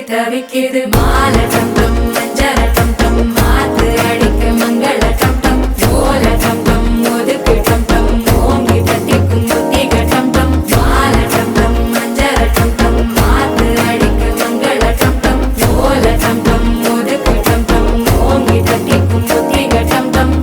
தவிக்குது மால டம் டம் மஞ்சள டம் டம் மாத்து அடிக்க மங்கள டம் டம் ஓல டம் டம் ஒதுக்கு டம் டம் ஓங்கி தட்டிக்கும் புத்திக டம் டம் மால டம் டம் மஞ்சள டம் டம் மாத்து அடிக்க மங்கள டம் டம் ஓல டம் டம் ஒதுக்கு டம் டம் ஓங்கி தட்டிக்கும் புத்திக டம் டம்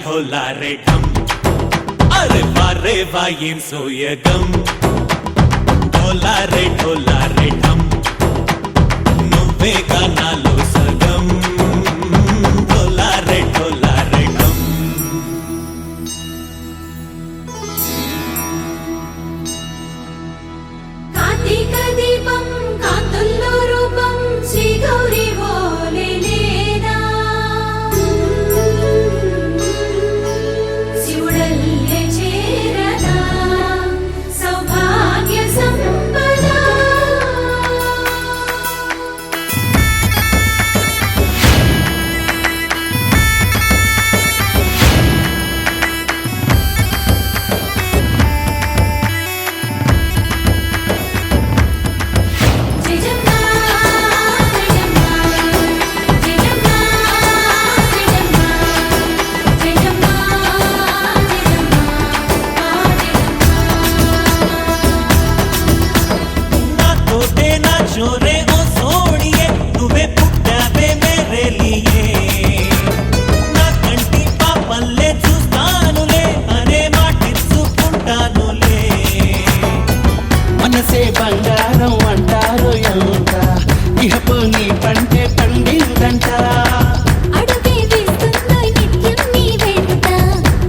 ढोला रे ढम अरे वारे वायें सोयगम ढोला रे ढम नुव्वे गानालो सगम ढोला रे ढम कार्तिक दीपम कांतुल्लो रूपम श्री गौरी బంగారం అంటారు ఎంత ఇహపు నీ పంటే పండిందంట అడుగే వేస్తున్నాయి నిత్యం నీ వెంట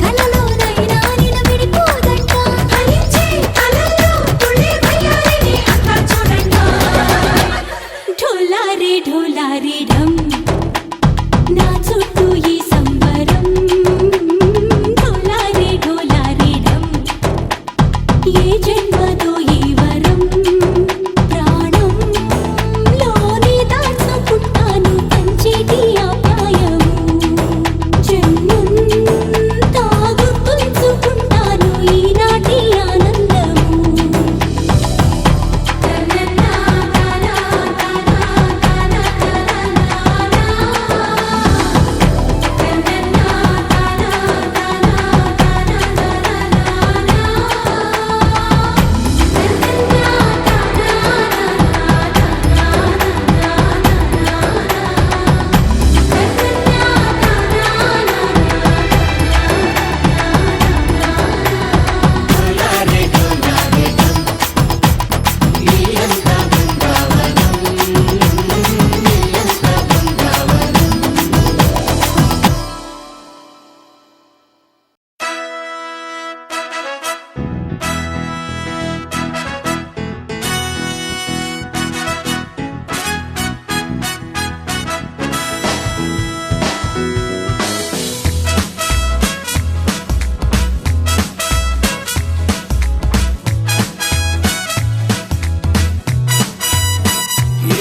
కలలోనైనా నిన్ను విడిపోదంట ఫలించే కలల్లో తుళ్ళే వయ్యారిని అంతా చూడంట ఢోలారే ఢోలారే ఢమ్ నా చుట్టూ ఈ సంబరం ఢోలారే ఢోలారే ఢమ్ ఏ జన్మదో ఈ వరం ప్రాణంలోనే దాచుకుంటాను పంచేటి ఆప్యాయము జన్మంతా గుర్తుంచుకుంటాను ఈనాటి ఆనందము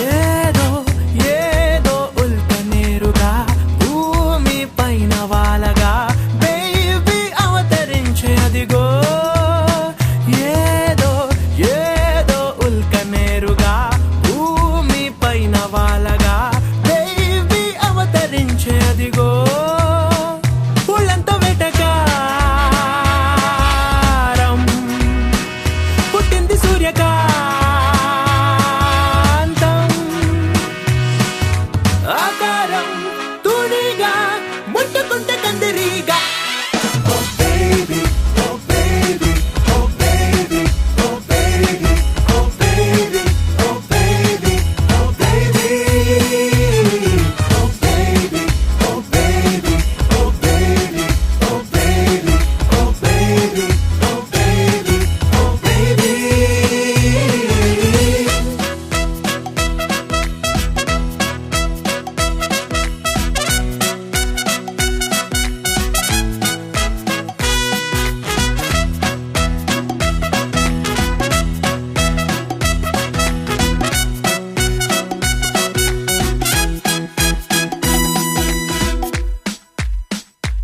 ఏదో ఏదో ఉల్కనేరుగా భూమి పైన వాలగా బేబీ అవతరించే అదిగో ఏదో ఏదో ఉల్కనేరుగా భూమి పైన వాలగా బేబీ అవతరించే అదిగో పుళ్ళంతో వెటకారం పుట్టింది సూర్యకాంతం ఆకారం తూనిగా ముట్టుకుంటే కందిరీగా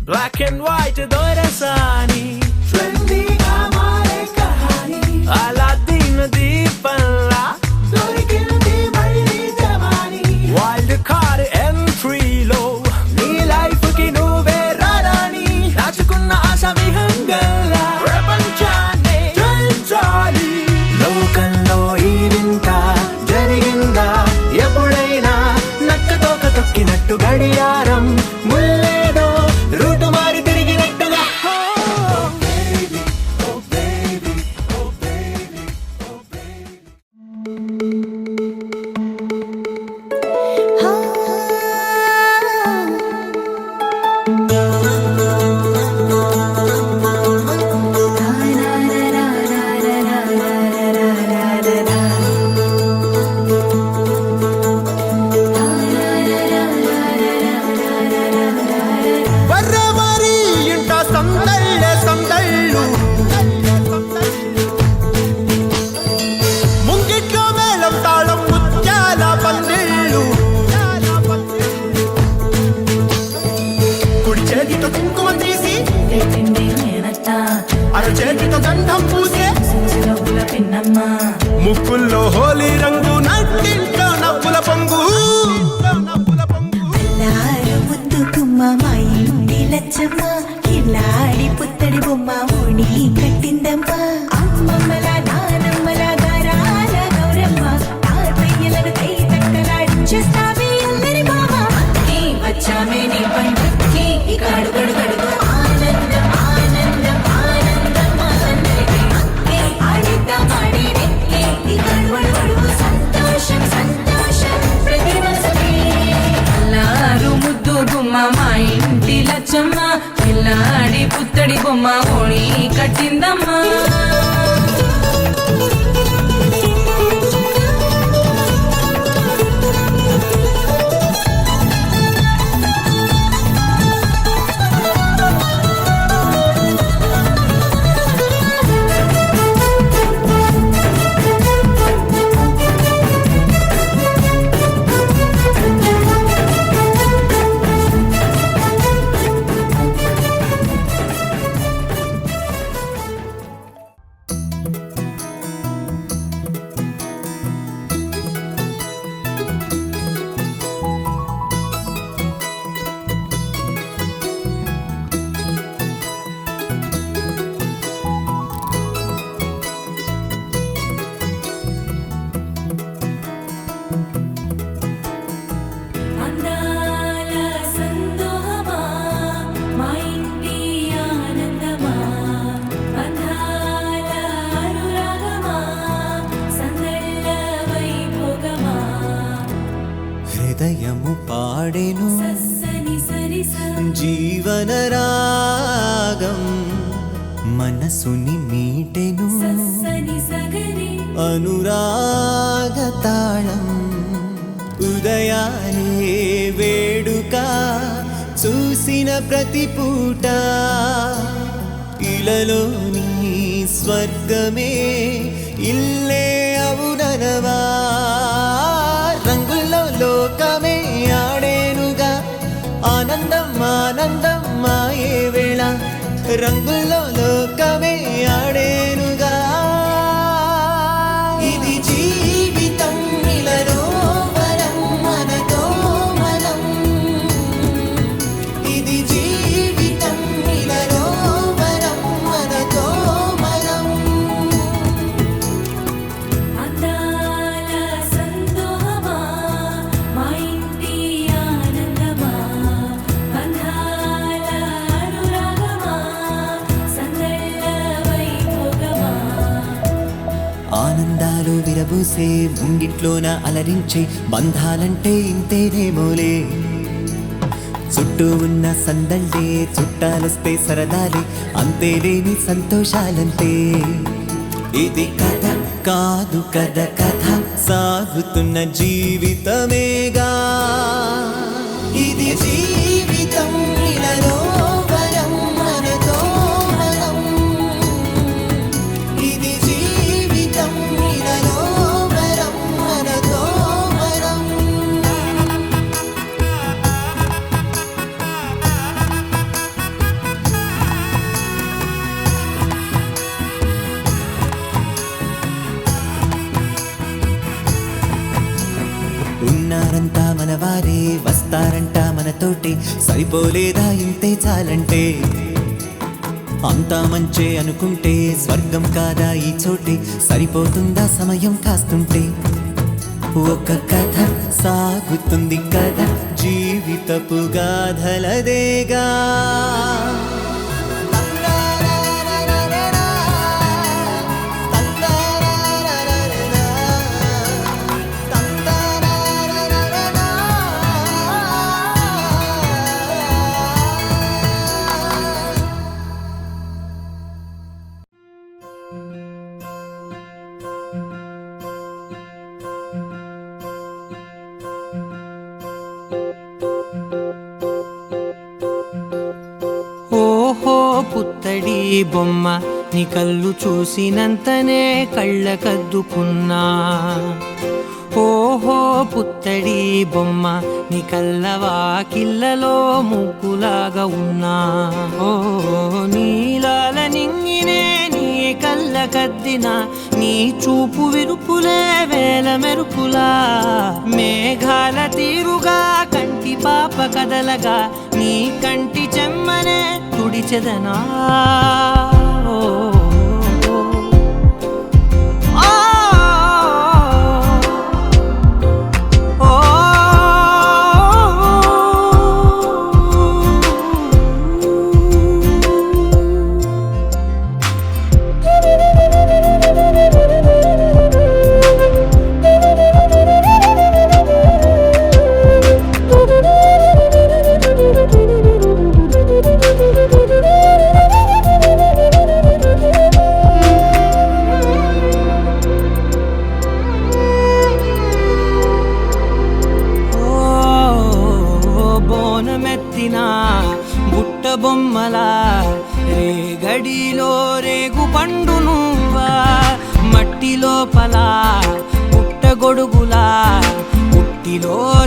బ్లాక్ అండ్ వైట్ దొరసాని ట్రెండీగా మారే కహాని అలాద్దీన్ దీపంలా దొరికింది మళ్ళీ జవాని వైల్డ్ కార్డ్ ఎంట్రీలో నీ లైఫ్ కి నువ్వే రారాని దాచుకున్న ఆశ విహంగంలా ప్రపంచాన్ని జయించాలి లోకంలో ఈ వింత జరిగిందా ఎప్పుడైనా నక్కతోక తొక్కినట్టు గడియారం ముల్లేదో రూటు మారి తిరిగినట్టుగా వర్రవారి ఇంట సందళ్ళే సందళ్ళు ముంగిట్లో మేళం తాళం ముత్యాల పందిళ్ళు కుడి చేతితో కుంకుమ తీసి అర చేతితో గంధం పూసే ముక్కుల్లో హోలీ రంగు నట్టింట్లో నవ్వుల పొంగు ముద్దుకుమ్మ మా ఇంటి లచ్చమ్మ కిల్లాడి పుత్తడి బొమ్మ ఓడి కట్టిందమ్మ అమ్మమ్మల నానమ్మల గారాల గౌరమ్మ తాతయ్యలను కై తక్కలాడించేస్తావే అల్లరి బావ వచ్చామే నీ పండుగకి ఇక అడుగడు గడుగు ఆనందం ఆనందం ఆనందం ఆనందం ఆడిద్దాం ఆడి ఇక కిల్లాడి పుత్తడి బొమ్మ ఓణి కట్టిందమ్మా హృదయము పాడెను జీవన రాగం మనసుని మీటెను అనురాగ తాళం ఉదయానే వేడుక చూసిన ప్రతి పూట ఇలలోని స్వర్గమే ఇల్లే అవుననవా రంగుల్లో లోకమే ఆడేనుగా ఆనందం ఆనందం మాయే వేళ రంగుల్లో లోకమే ఆడేనుగా ఇది జీవితం ఇలలో వరం మనతో మనం ఇది జీవితం ఇలలో వరం మనతో మనం ఆనందాలు విరబూసే ముంగిట్లోన అలరించే బంధాలంటే ఇంతేనేమోలే చుట్టూ ఉన్న సందళ్ళే చుట్టాలొస్తే సరదాలే అంతేలేని సంతోషాలంటే ఇది కథ కాదు కథ కథ సాగుతున్న జీవితమేగా ఇది జీవితం ఇలలో వరం మనతో మనం ఇది జీవితం ఇలలో వరం మనతో మనం ఉన్నారంతా మనవారే వస్తారంట మనతోటి సరిపోలేదా ఇంతే చాలంటే అంతా మంచే అనుకుంటే స్వర్గం కాదా ఈ చోటే సరిపోతుందా సమయం కాస్తుంటే ఒక కథ సాగుతుంది కదా జీవితపు గాథలదేగా పుత్తడి బొమ్మ నీ కళ్ళు చూసినంతనే కళ్ళకద్దుకున్నా ఓహో పుత్తడి బొమ్మ నీ కళ్ళవాకిళ్ళలో ముగ్గులాగా ఉన్నా ఓ నీలాల నింగినే నీ కళ్ళకద్దిన నీ చూపు విరుపులే వేల మెరుపులా మేఘాల తీరుగా కంటి పాప కదలగా నీ కంటి చెమ్మనే తుడిచెదనా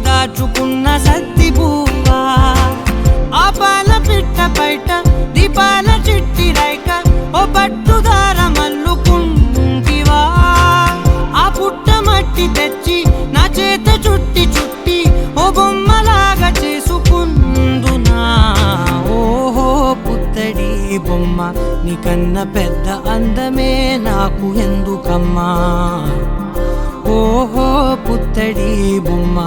దాచుకున్న సత్తి పువ్వా ఆ పాల పిట్ట బయట దీపాల చిట్టి రైక ఓ పట్టుదార మల్లుకుంటివా ఆ పుట్ట మట్టి తెచ్చి నా చేత చుట్టి చుట్టి ఓ బొమ్మలాగా చేసుకుందునా ఓహో పుత్తడి బొమ్మ నీకన్న పెద్ద అందమే నాకు ఎందుకమ్మా ఓహో పుత్తడి బొమ్మ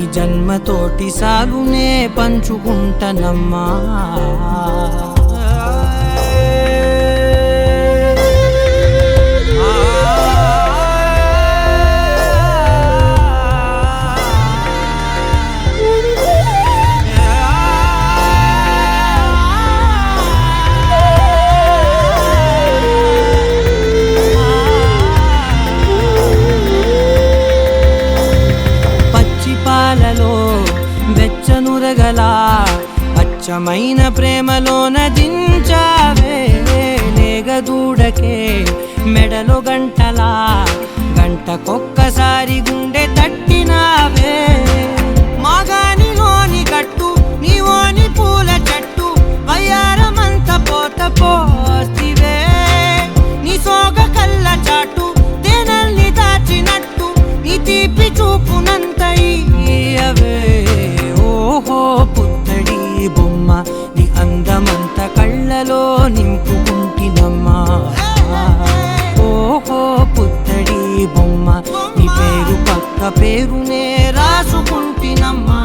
ఈ జన్మతోటి సాలునే పంచుకుంటనమ్మా పాలలో వెచ్చనురగల అచ్చమైన ప్రేమలోన దించావే లేగదూడకే మెడలో గంటలా గంటకొక్కసారి గుండె తట్టినావే మాగానిలోని గట్టు నీవోని పూల చెట్టు వయ్యారమంత పోత పోస్తివే నీ సోగ కళ్ళ చాటు తేనల్ని దాచినట్టు నీ తీపి చూపునంత ఇయ్యవే ఓహో పుత్తడి బొమ్మ నీ అందమంత కళ్ళలో నింపుకుంటినమ్మా ఓహో పుత్తడి బొమ్మ నీ పేరు పక్క పేరునే రాసుకుంటినమ్మా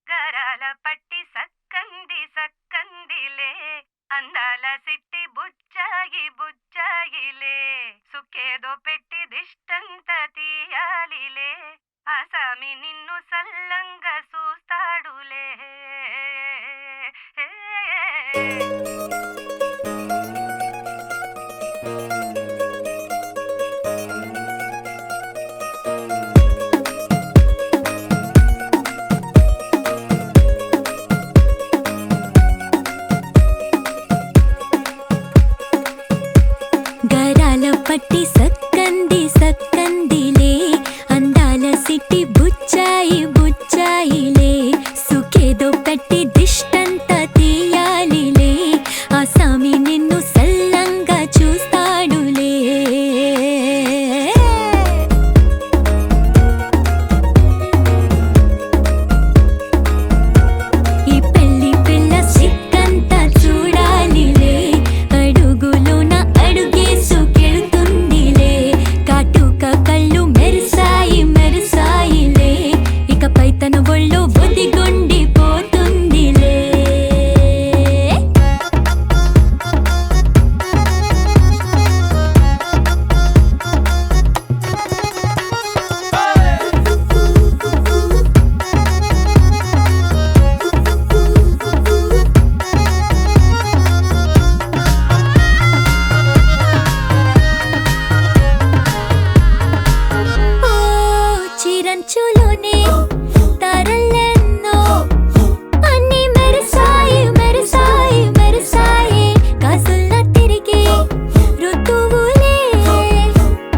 గరాల పట్టి సక్కంది సక్కందిలే అందాల సిట్టి బుచ్చాయి బుచ్చాయిలే సుఖేదో పెట్టి దిష్టంత తీయాలిలే ఆసామి నిన్ను సల్లంగా చూస్తాడులే గరాల పట్టి సక్కంది సక్కందిలే అందాల సిట్టి బుచ్చాయి బుచ్చాయిలే సుఖేదో పెట్టి దిష్టంత తీయాలిలే ఆసామి నిన్ను సల్లంగా చూస్తాడులే ఈ పెళ్లి పిల్ల సిక్కంతా చూడాలిలే అడుగులోన అడుగేసుకెళ్తుందిలే కాటుక కళ్ళు మెరిసాయి మెరిసాయిలే ఇకపై తన ఒళ్ళు ఒదిగొండిపోతుందిలే ఓ చిరంచులోనే తారలెన్నో అన్ని మెరిసాయి మెరిసాయి మెరిసాయి కాసుల్లా తిరిగి ఋతువులే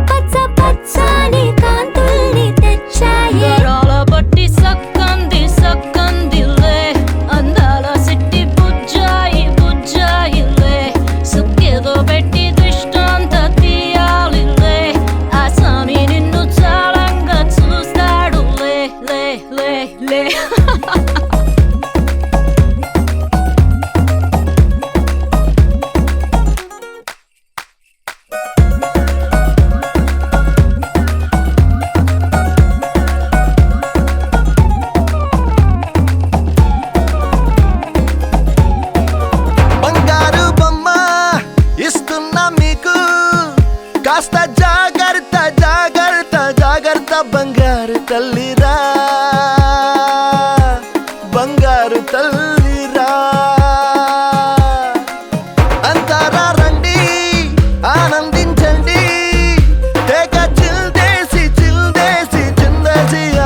పచ్చ పచ్చని కాంతుల్ని తెచ్చాయి గరాల పట్టి సక్కంది సక్కందిలే అందాల సిట్టి బుజ్జాయి బుజ్జాయిలే సుఖేదో పెట్టి దిష్టంత తీయాలిలే ఆసామి నిన్ను చాలంగా చూస్తాడు లే లే లే లే బంగారు బొమ్మ ఇస్తున్నా మీకు కాస్త జాగ్రత్త జాగ్రత్త జాగ్రత్త బంగారు తల్లిరా బంగారు తల్లిరా అంతారా రండి ఆనందించండి తెగ చిల్దేసి చిందేసి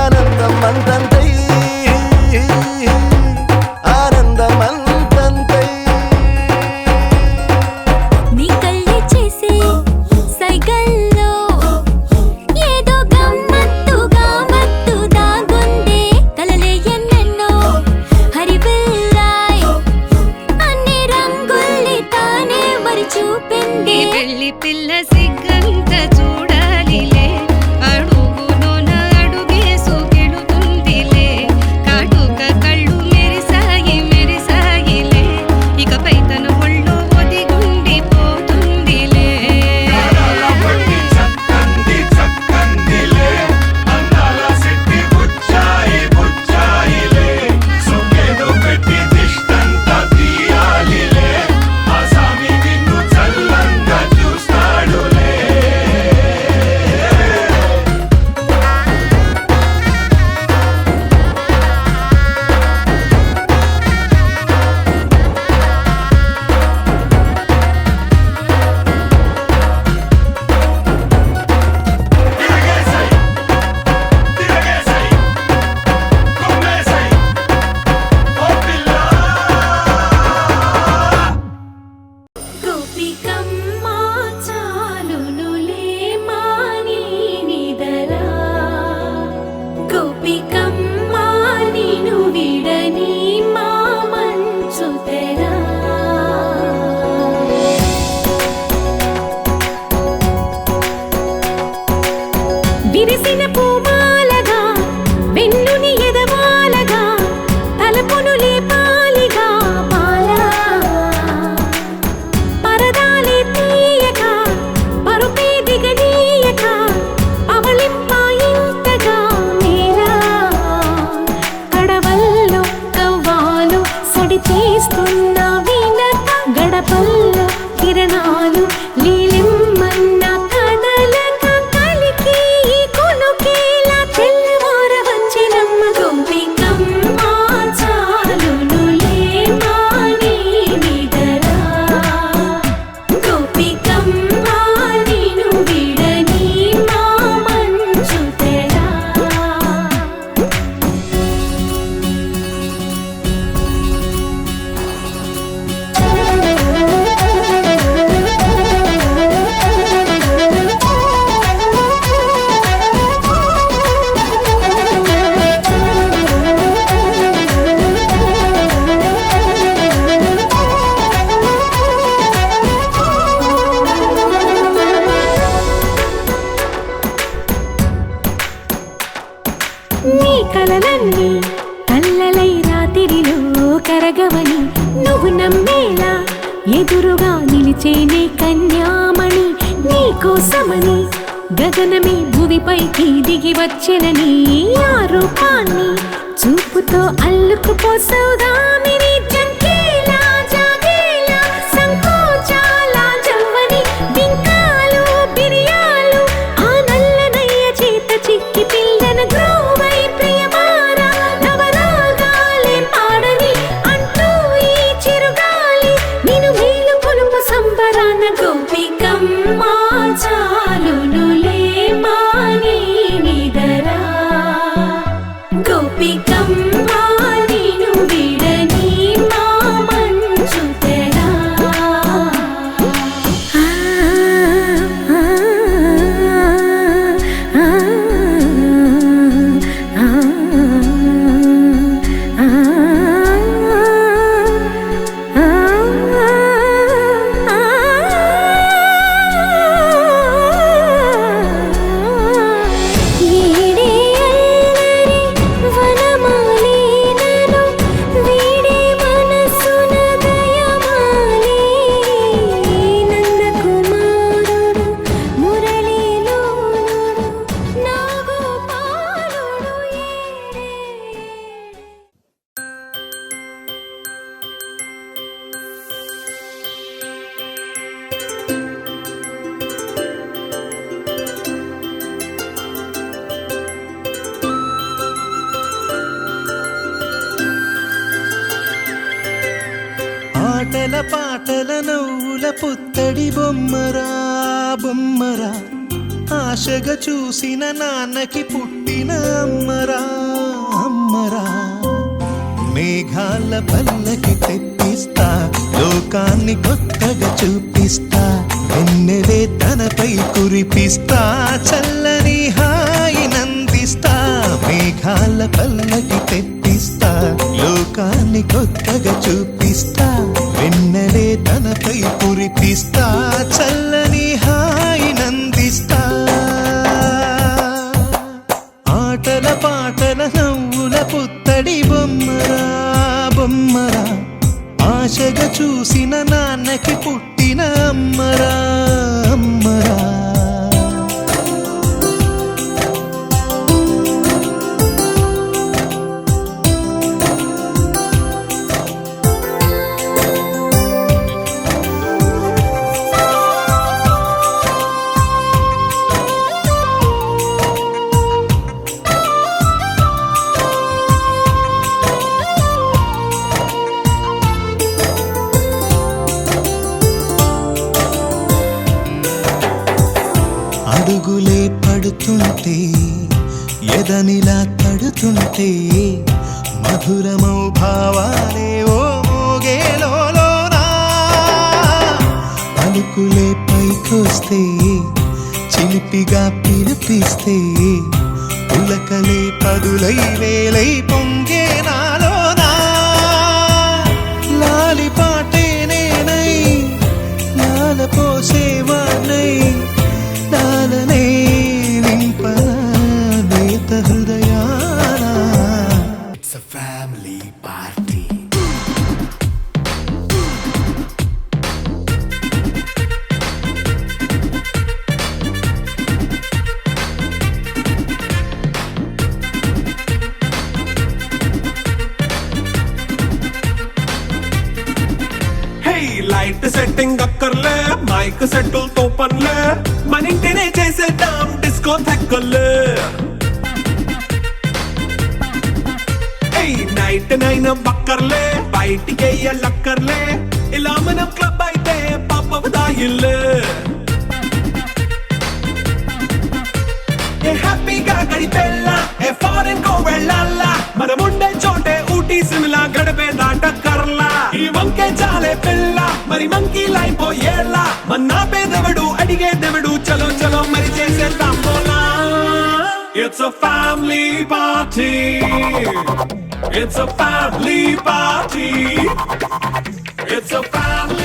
ఆనందం అంతంతై ఆనందం అంతంతై నీ కళ్ళే చేసే సైగల్లో ఏదో విరిసిన పూమాలగా వెన్నుని ఎదవాలగా తలపును లేపాలిగా బాలా పరదాలే తీయక పరుపే దిగనీయక అవలింపాయింతగా మేలా కడవల్లో కవ్వాలు సడి చేస్తున్న వీణత గడపల్లో కిరణాలు లీలిమ్మన్న కదలక కలికి ఈ కొనుకేలా తెల్లవార వచ్చినమ్మ గోపికమ్మ చాలునులే మాని నిదరా గోపికమ్మ నిను విడని మా మంచు తెరా నీ కలలన్నీ కల్లలై రాత్రిలో కరగవని నువ్వు నమ్మేలా ఎదురుగా నిలిచేనే కన్యామణి నీ కోసమని గగనమే భూమిపైకి దిగి వచ్చెనని ఆ రూపాన్ని చూపుతో అల్లుకుపోసౌదామిని జంకేలా జాగేలా సంకోచాల జవ్వని బింకాలు బిరియాలు ఆ నల్లనయ్య చేత చిక్కి పిల్లన గ్రోవై ప్రియమార నవరాగాలే పాడని అంటూ ఈ చిరుగాలి నిన్ను మేలు కొలుపు సంబరాన గోపికమ్మ చాలునులే మాని నిదరా గోపికమ్మ నిను విడని మా మంచు తెరా ఈడే అల్లరి వనమాలీనను వీడే మనసున దయమాలి నందకుమారుడు మురళీలోలుడు నాగోపాలుడు ఏడే ఆటల పాటల నవ్వుల పుత్తడి బొమ్మరా బొమ్మరా ఆశగా చూసిన నాన్నకి పుట్టిన అమ్మరా అమ్మరా మేఘాల పల్లకి తెప్పిస్తా లోకాన్ని కొత్తగా చూపిస్తా వెన్నెలే తనపై కురిపిస్తా చల్లని హాయి నందిస్తా మేఘాల పల్లకి తెప్పిస్తా లోకాన్ని కొత్తగా చూపిస్తా వెన్నెలే తనపై కురిపిస్తా చల్లని హాయి నందిస్తా ఆటల పాటల నవ్వుల పుత్తడి బొమ్మరా బొమ్మరా ఆశగా చూసిన నాన్నకి పుట్టిన అమ్మరా అమ్మరా అడుగులే పడుతుంటే ఎదనిలా తడుతుంటే మధురమౌ భావాలే ఓ మోగేలోనా పలుకులే పైకొస్తే చిలిపిగా పిలిపిస్తే పులకలే పదులై వేలై పొంగే నాలోనా లాలి పాటే నేనై లాల పోసేవాణ్ణై లాలనే నింపనా సెట్టింగ్ అక్కర్లే మైక్ సెట్టులతో పనులే మన ఇంటినే చేసేద్దాం డిస్కో తెక్కలే నైట్ నైన్ బక్కర్లే బయటికి లక్కర్లే ఇలా మనం క్లబ్ అయితే పాపదాయిల్లే హ్యాపీగా గడిపెళ్ళ ఏ ఫారెన్ కో వెళ్ళాల మనం ఉండే చోటే ఊటీ సిమ్లా గడిపే దాటక్కర్లా ఈ వంకే చాలే పిల్ల మరి మంకీ లైపోయేలా మన్నా పేదెవడు అడిగేదెవడు చలో చలో మరి చేసేద్దాం పోలా It's a family party. It's a family party. It's a family